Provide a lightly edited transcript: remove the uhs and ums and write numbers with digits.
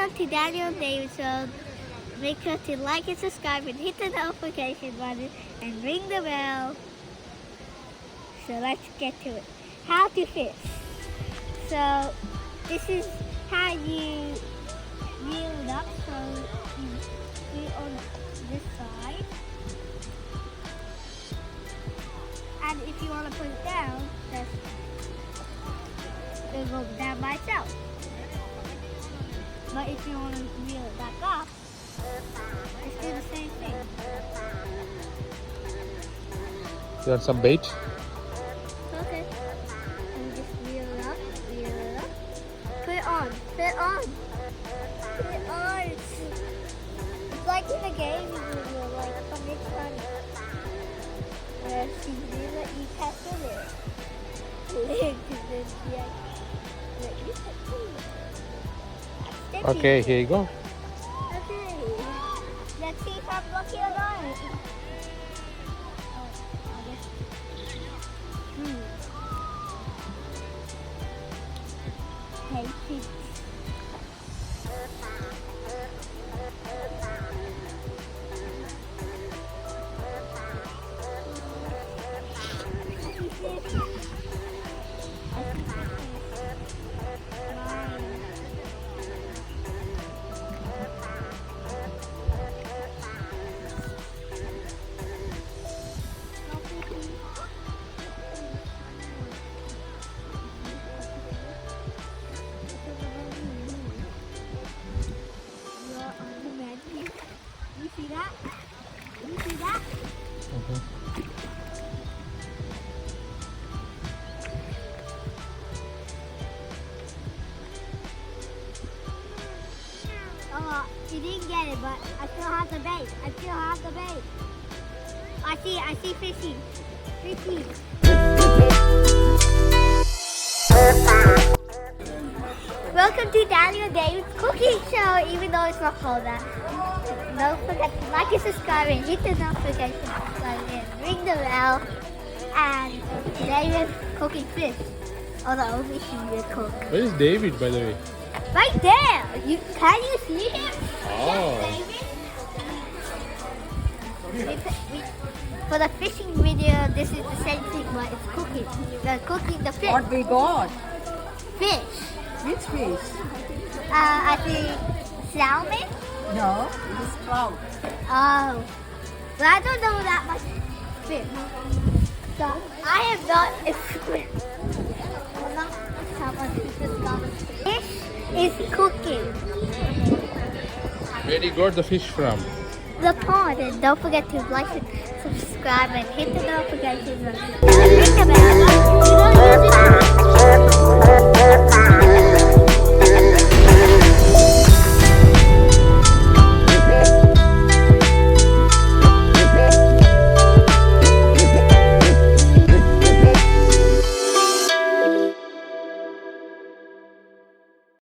Welcome to Daniel David Show. Make sure to like and subscribe and hit the notification button and ring the bell. So let's get to it. How to fish. So this is how you reel it up. So you reel on this side. And if you want to put it down, it'll go down by itself. But if you want to reel it back up, just do the same thing. You want some bait? Okay. And just reel it up, reel it up. Put it on, put it on. Put it on. It's like in a game video, like from each one. Where she reel it, you catch it. Okay, here you go. Okay. Let's see if I'm lucky or not. Patience. You see that? You see that? Oh, you didn't get it, but I still have the bait. I still have the bait. I see fishy. Fishy. Welcome to Daniel David's cooking show, even though it's not called that. Don't forget to like and subscribe and hit the notification button and ring the bell. And today we're cooking fish. Although only he will cook. Where is David, by the way? Right there! Can you see him? Oh. Yes, David. For the fishing video, this is the same thing, but it's cooking. We're cooking the fish. What we got? Fish. Which fish? I think salmon? No, it is trout. Oh. But I don't know that much fish. So I am not experienced. I'm not how much fish is cooking. Where you got the fish from? The pond, and don't forget to like and subscribe and hit the notification button. Ring the bell.